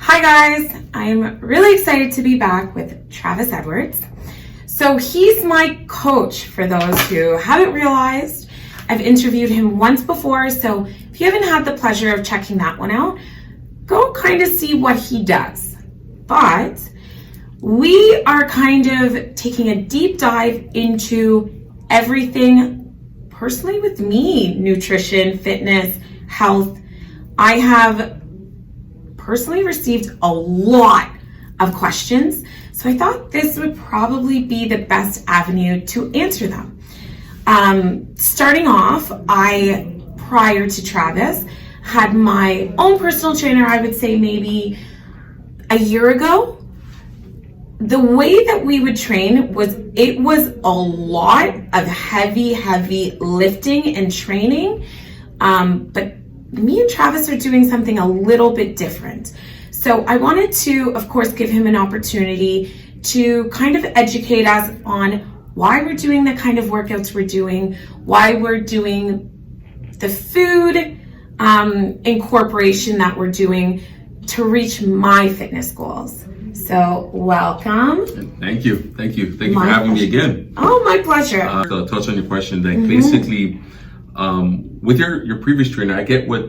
Hi guys, I'm really excited to be back with Travis Edwards. So he's my coach for those who haven't realized. I've interviewed him once before, so if you haven't had the pleasure of checking that one out, go kind of see what he does. But we are kind of taking a deep dive into everything personally with me, nutrition, fitness, health. I have personally received a lot of questions, so I thought this would probably be the best avenue to answer them. Starting off, prior to Travis, had my own personal trainer, I would say maybe a year ago. The way that we would train was a lot of heavy lifting and training, but me and Travis are doing something a little bit different. So I wanted to, of course, give him an opportunity to kind of educate us on why we're doing the kind of workouts we're doing, why we're doing the food incorporation that we're doing to reach my fitness goals. So welcome. Thank you for having me again. Oh, my pleasure. To touch on your question, basically, with your previous trainer, I get what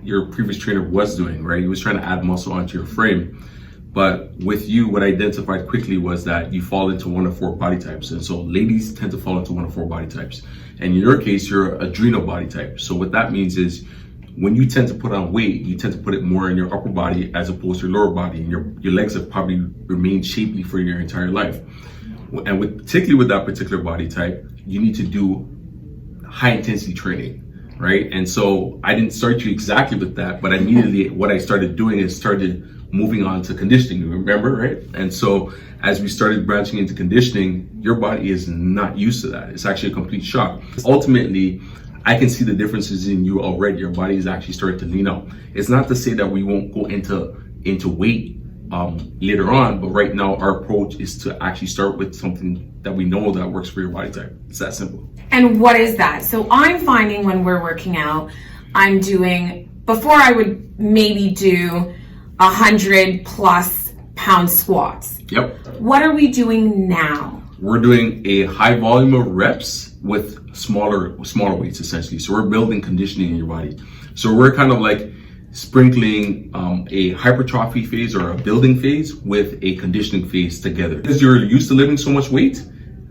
your previous trainer was doing, right? He was trying to add muscle onto your frame. But with you, what I identified quickly was that you fall into one of 4 body types. And so ladies tend to fall into one of 4 body types. And in your case, you're adrenal body type. So what that means is when you tend to put on weight, you tend to put it more in your upper body as opposed to your lower body. And your legs have probably remained shapely for your entire life. And particularly with that particular body type, you need to do high intensity training, right? And so I didn't start you exactly with that, but immediately what I started doing is started moving on to conditioning, remember, right? And so as we started branching into conditioning, your body is not used to that. It's actually a complete shock. Ultimately, I can see the differences in you already. Your body is actually starting to lean out. It's not to say that we won't go into weight later on, but right now our approach is to actually start with something that we know that works for your body type. It's that simple. And what is that? So I'm finding when we're working out, I'm doing, before I would maybe do 100+ pound squats. Yep. What are we doing now? We're doing a high volume of reps with smaller weights essentially. So we're building conditioning in your body. So we're kind of like sprinkling a hypertrophy phase or a building phase with a conditioning phase together. Because you're used to lifting so much weight,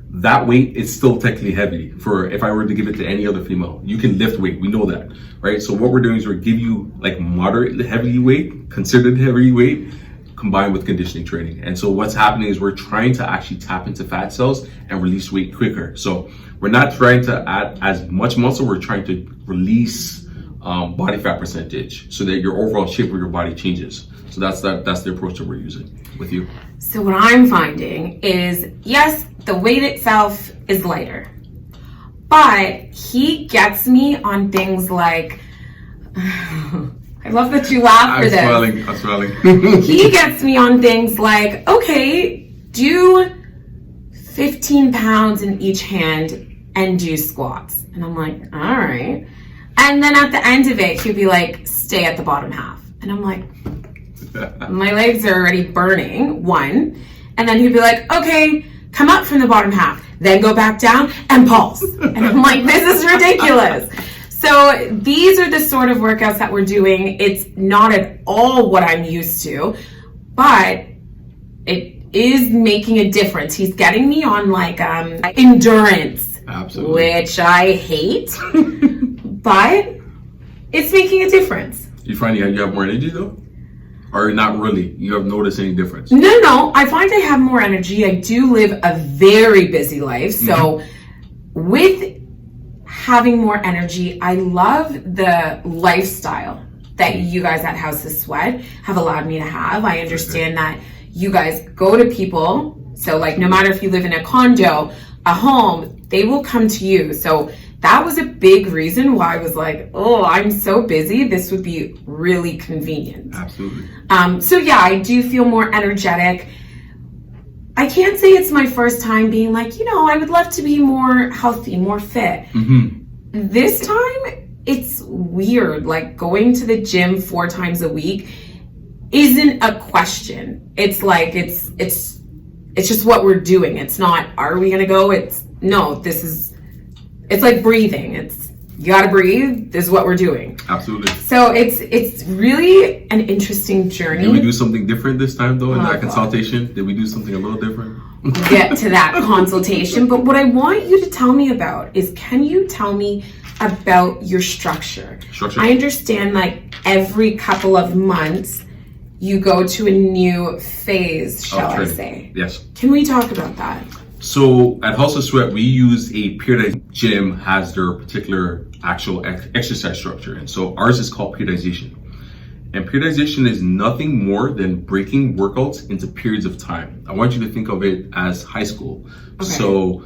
that weight is still technically heavy. For if I were to give it to any other female, you can lift weight, we know that, right? So what we're doing is we're giving you like moderate heavy weight, considered heavy weight, combined with conditioning training. And so what's happening is we're trying to actually tap into fat cells and release weight quicker. So we're not trying to add as much muscle, we're trying to release body fat percentage so that your overall shape of your body changes. So that's the approach that we're using with you. So what I'm finding is, yes, the weight itself is lighter, but he gets me on things like, I love that you laugh for this. I'm smiling. He gets me on things like, okay, do 15 pounds in each hand and do squats. And I'm like, all right. And then at the end of it, he'll be like, stay at the bottom half. And I'm like, my legs are already burning, one. And then he'd be like, okay, come up from the bottom half, then go back down and pulse. And I'm like, this is ridiculous. So these are the sort of workouts that we're doing. It's not at all what I'm used to, but it is making a difference. He's getting me on like endurance, absolutely, which I hate, but it's making a difference. You find you have more energy though? Or not really? You have noticed any difference? No. I find I have more energy. I do live a very busy life. So with having more energy, I love the lifestyle that you guys at House of Sweat have allowed me to have. I understand that you guys go to people. So like no matter if you live in a condo, a home, they will come to you. So that was a big reason why I was like, oh, I'm so busy. This would be really convenient. Absolutely. So yeah, I do feel more energetic. I can't say it's my first time being like, I would love to be more healthy, more fit. This time, it's weird. Like going to the gym 4 times a week, isn't a question. It's like it's just what we're doing. It's not, are we gonna go? It's no, it's like breathing. It's, you gotta breathe, this is what we're doing. Absolutely. So it's really an interesting journey. Did we do something different this time though in that consultation? Did we do something a little different? We'll get to that consultation. But what I want you to tell me about is, can you tell me about your structure? I understand like every couple of months you go to a new phase, shall I say. Yes. Can we talk about that? So at House of Sweat, we use a periodization. Gym has their particular actual exercise structure. And so ours is called periodization. And periodization is nothing more than breaking workouts into periods of time. I want you to think of it as high school. Okay. So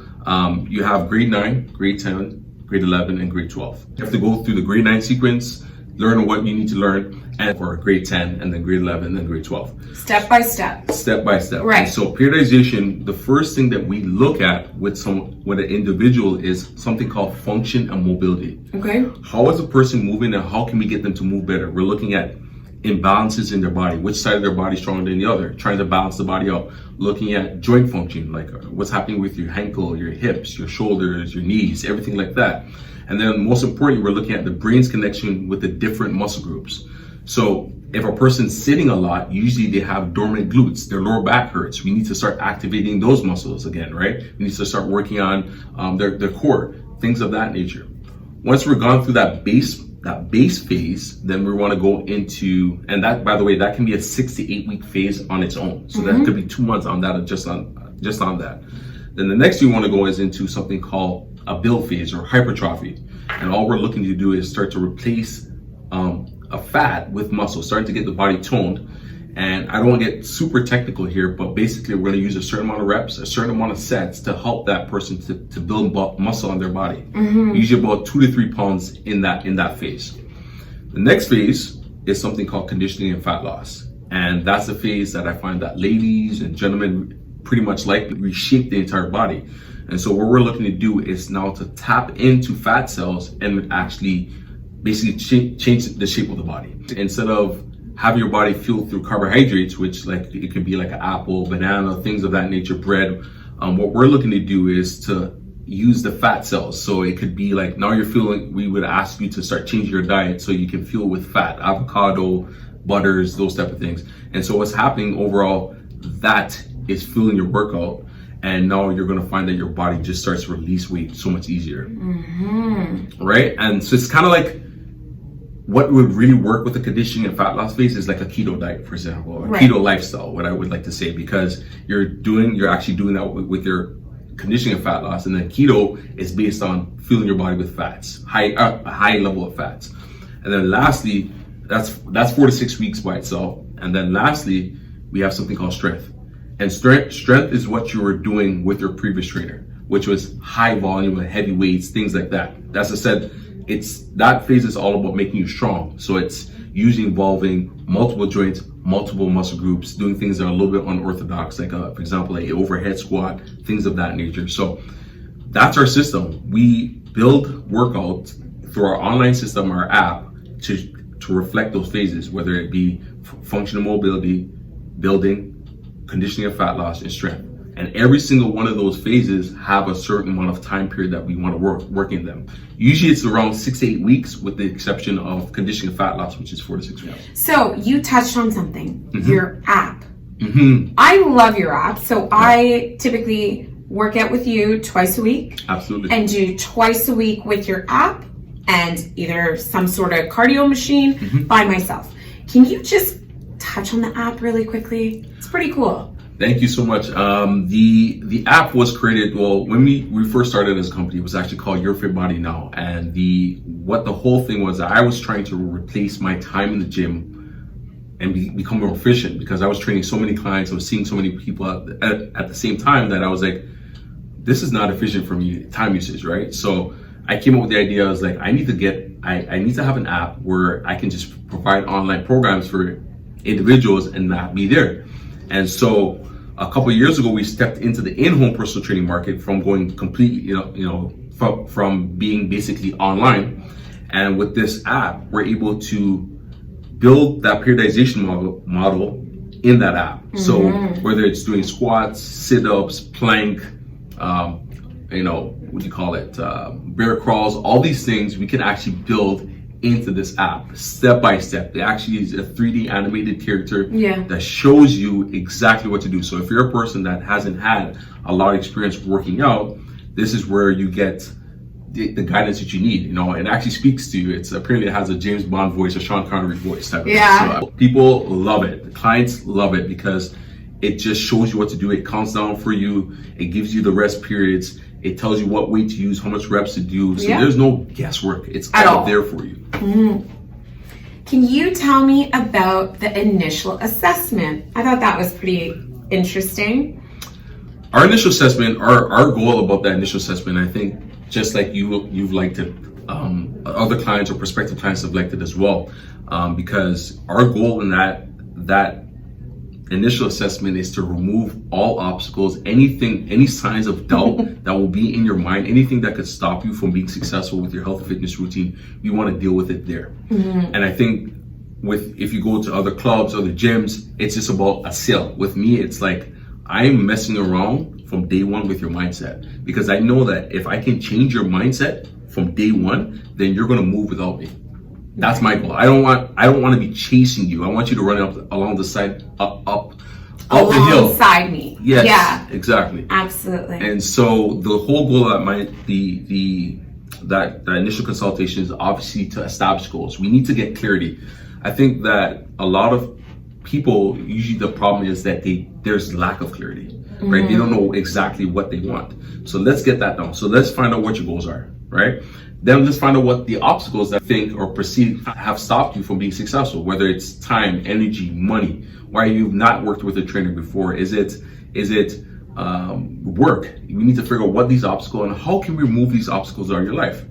you have grade 9, grade 10, grade 11, and grade 12. You have to go through the grade 9 sequence, learn what you need to learn, and for grade 10, and then grade 11, and then grade 12. Step by step. Step by step. Right. And so periodization, the first thing that we look at with an individual is something called function and mobility. Okay. How is a person moving, and how can we get them to move better? We're looking at imbalances in their body, which side of their body is stronger than the other, trying to balance the body out. Looking at joint function, like what's happening with your ankle, your hips, your shoulders, your knees, everything like that. And then most importantly, we're looking at the brain's connection with the different muscle groups. So if a person's sitting a lot, usually they have dormant glutes, their lower back hurts. We need to start activating those muscles again, right? We need to start working on their core, things of that nature. Once we're gone through that base phase, then we want to go into, and that, by the way, that can be a 6 to 8 week phase on its own. So that could be 2 months on that, just on that. Then the next thing we want to go is into something called a build phase or hypertrophy. And all we're looking to do is start to replace a fat with muscle, starting to get the body toned. And I don't want to get super technical here, but basically we're going to use a certain amount of reps, a certain amount of sets to help that person to build muscle on their body. Usually about 2 to 3 pounds in that phase. The next phase is something called conditioning and fat loss. And that's the phase that I find that ladies and gentlemen pretty much like. Reshape the entire body. And so what we're looking to do is now to tap into fat cells and actually basically change the shape of the body. Instead of having your body fueled through carbohydrates, which like it could be like an apple, banana, things of that nature, bread. What we're looking to do is to use the fat cells. So it could be like, now you're feeling, we would ask you to start changing your diet so you can fuel with fat, avocado, butters, those type of things. And so what's happening overall, that is fueling your workout. And now you're going to find that your body just starts to release weight so much easier. Right? And so it's kind of like, what would really work with the conditioning and fat loss phase is like a keto diet, for example, or keto lifestyle, what I would like to say, because you're actually doing that with your conditioning and fat loss. And then keto is based on fueling your body with fats, a high level of fats. And then lastly, that's 4 to 6 weeks by itself. And then lastly, we have something called strength. And strength is what you were doing with your previous trainer, which was high volume and heavy weights, things like that. As I said, that phase is all about making you strong. So it's usually involving multiple joints, multiple muscle groups, doing things that are a little bit unorthodox, like for example, like overhead squat, things of that nature. So that's our system. We build workouts through our online system, our app, to reflect those phases, whether it be functional mobility, building, conditioning of fat loss, and strength. And every single one of those phases have a certain amount of time period that we want to work in them. Usually it's around 6 to 8 weeks, with the exception of conditioning of fat loss, which is 4 to 6 weeks. So you touched on something, your app. I love your app. So I typically work out with you twice a week. Absolutely. And do twice a week with your app and either some sort of cardio machine by myself. Can you just touch on the app really quickly? It's pretty cool. Thank you so much. The app was created, well, when we first started as a company, it was actually called Your Fit Body Now. And what the whole thing was, I was trying to replace my time in the gym and become more efficient, because I was training so many clients, I was seeing so many people at the same time that I was like, this is not efficient for me, time usage, right? So I came up with the idea. I was like, I need to have an app where I can just provide online programs for individuals and not be there. And so a couple of years ago, we stepped into the in-home personal training market from going completely, from being basically online. And with this app, we're able to build that periodization model in that app. So whether it's doing squats, sit-ups, plank, what do you call it, bear crawls, all these things we can actually build into this app step by step. They actually use a 3D animated character that shows you exactly what to do. So if you're a person that hasn't had a lot of experience working out, this is where you get the guidance that you need. It actually speaks to you. Apparently it has a James Bond voice, a Sean Connery voice type of thing. So people love it. The clients love it because it just shows you what to do. It counts down for you. It gives you the rest periods. It tells you what weight to use, how much reps to do. So there's no guesswork. It's all there for you. Can you tell me about the initial assessment? I thought that was pretty interesting. Our initial assessment, our goal about that initial assessment, I think, just like you've liked it, other clients or prospective clients have liked it as well, because our goal in that initial assessment is to remove all obstacles, any signs of doubt that will be in your mind, anything that could stop you from being successful with your health and fitness routine. We want to deal with it there. And I think if you go to other clubs, other gyms, it's just about a sale. With me, it's like I'm messing around from day one with your mindset, because I know that if I can change your mindset from day one, then you're going to move without me. That's my goal. I don't want to be chasing you. I want you to run up along the side, up the hill. Alongside me. Yes, yeah, exactly. Absolutely. And so the whole goal of that initial consultation is obviously to establish goals. We need to get clarity. I think that a lot of people, usually the problem is that there's lack of clarity, right? They don't know exactly what they want. So let's get that down. So let's find out what your goals are, right? Then let's find out what the obstacles that think or perceive have stopped you from being successful, whether it's time, energy, money, why you've not worked with a trainer before. Is it work? We need to figure out what these obstacles and how can we remove these obstacles out of your life.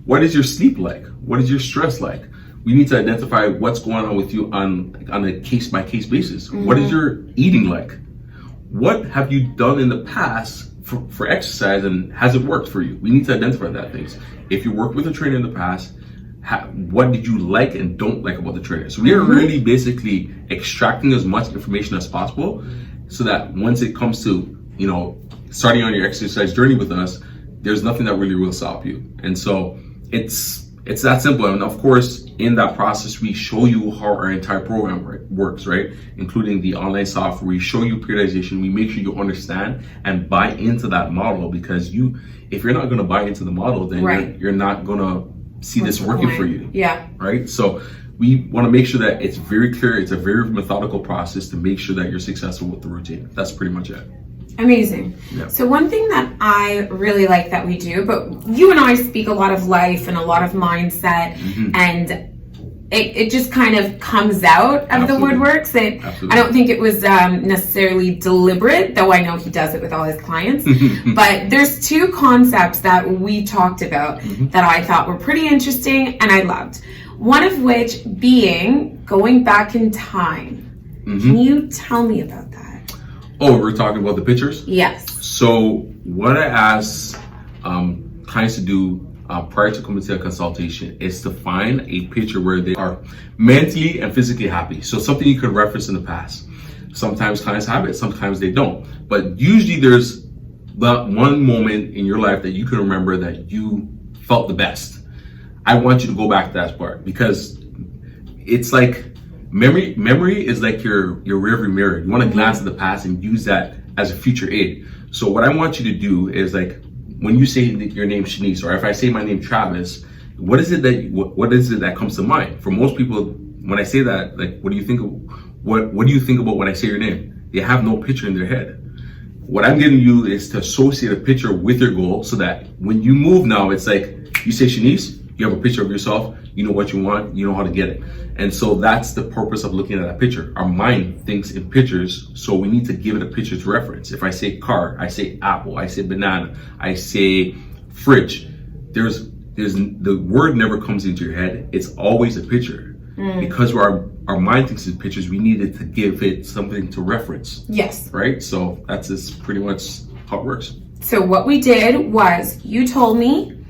What is your sleep like? What is your stress like? We need to identify what's going on with you on a case-by-case basis. What is your eating like? What have you done in the past for exercise and has it worked for you? We need to identify that things. If you worked with a trainer in the past, what did you like and don't like about the trainer? So we are really basically extracting as much information as possible so that once it comes to, starting on your exercise journey with us, there's nothing that really will stop you. And so it's that simple. And of course, in that process, we show you how our entire program works, right? Including the online software. We show you periodization. We make sure you understand and buy into that model, because if you're not going to buy into the model, then you're not going to see this working for you. Yeah. Right? So we want to make sure that it's very clear. It's a very methodical process to make sure that you're successful with the routine. That's pretty much it. Amazing. Yeah. So one thing that I really like that we do, but you and I speak a lot of life and a lot of mindset, and it just kind of comes out of the woodworks. I don't think it was necessarily deliberate, though I know he does it with all his clients. But there's two concepts that we talked about that I thought were pretty interesting and I loved. One of which being going back in time. Can you tell me about that? Oh, we're talking about the pictures? Yes. So what I ask clients to do prior to coming to a consultation is to find a picture where they are mentally and physically happy. So something you could reference in the past. Sometimes clients have it, sometimes they don't. But usually there's that one moment in your life that you can remember that you felt the best. I want you to go back to that part, because it's like memory is like your rearview mirror. You want to glance at the past and use that as a future aid. So what I want you to do is, like, when you say your name Shanice, or if I say my name Travis, what is it that comes to mind? For most people, when I say that, like, what do you think about when I say your name? They have no picture in their head. What I'm getting you is to associate a picture with your goal, so that when you move now, it's like you say Shanice, you have a picture of yourself, you know what you want, you know how to get it. And so that's the purpose of looking at that picture. Our mind thinks in pictures, so we need to give it a picture to reference. If I say car, I say apple, I say banana, I say fridge. There's the word never comes into your head. It's always a picture. Because our mind thinks in pictures, we needed to give it something to reference. Yes. Right? So that's just pretty much how it works. So what we did was, you told me,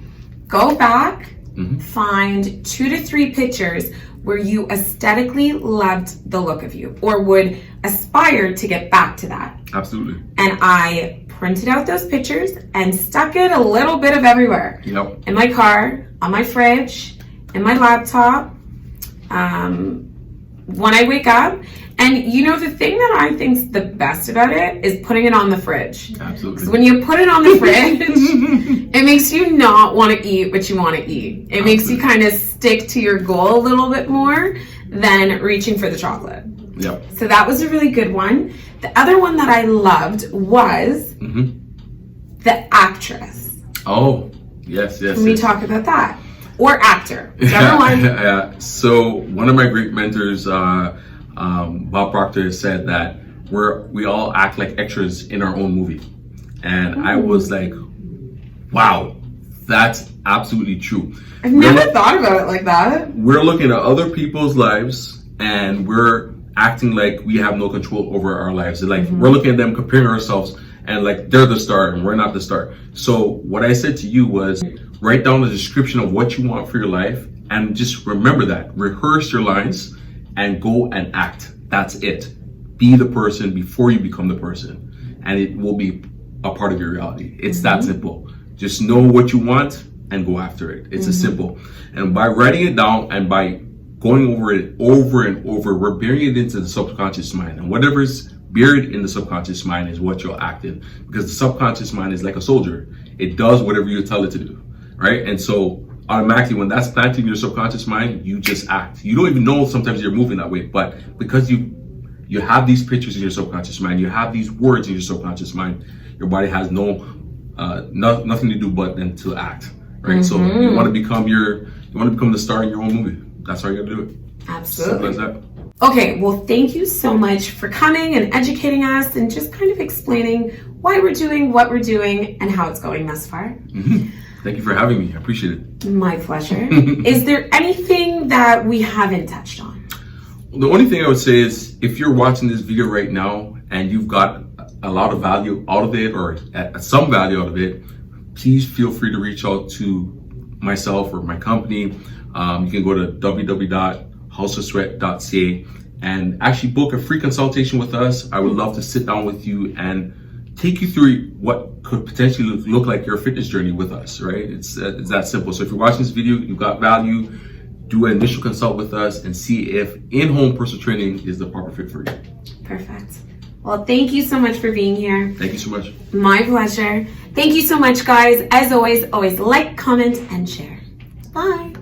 go back, find 2 to 3 pictures where you aesthetically loved the look of you or would aspire to get back to that. Absolutely. And I printed out those pictures and stuck it a little bit of everywhere. Yep. In my car, on my fridge, in my laptop, when I wake up. And you know, the thing that I think's the best about it is putting it on the fridge. Absolutely. Because when you put it on the fridge, it makes you not want to eat what you want to eat. It makes you kind of stick to your goal a little bit more than reaching for the chocolate. Yep. So that was a really good one. The other one that I loved was the actress. Oh, yes. Can we talk about that? Or actor, whichever one. Yeah. So one of my great mentors, Bob Proctor, said that we all act like extras in our own movie. And I was like, wow, that's absolutely true. I've never thought about it like that. We're looking at other people's lives and we're acting like we have no control over our lives. Like we're looking at them, comparing ourselves, and like they're the star and we're not the star. So what I said to you was write down a description of what you want for your life and just remember that. Rehearse your lines and go and act. That's it. Be the person before you become the person, and it will be a part of your reality. It's that simple. Just know what you want and go after it. It's as simple. And by writing it down and by going over it over and over, we're burying it into the subconscious mind. And whatever's buried in the subconscious mind is what you'll act in. Because the subconscious mind is like a soldier. It does whatever you tell it to do, right? And so automatically when that's planted in your subconscious mind, you just act. You don't even know sometimes you're moving that way, but because you have these pictures in your subconscious mind, you have these words in your subconscious mind, your body has nothing to do but then to act, right? So you want to become the star in your own movie. That's how you gotta do it. Absolutely. Simple as that. Okay, well, thank you so much for coming and educating us and just kind of explaining why we're doing what we're doing and how it's going thus far. Thank you for having me. I appreciate it. My pleasure. Is there anything that we haven't touched on? The only thing I would say is if you're watching this video right now and you've got a lot of value out of it or some value out of it, please feel free to reach out to myself or my company. You can go to www.houseofsweat.ca and actually book a free consultation with us. I would love to sit down with you and take you through what could potentially look like your fitness journey with us, right? It's that simple. So if you're watching this video, you've got value, do an initial consult with us and see if in-home personal training is the proper fit for you. Perfect. Well, thank you so much for being here. Thank you so much. My pleasure. Thank you so much, guys. As always like, comment, and share. Bye.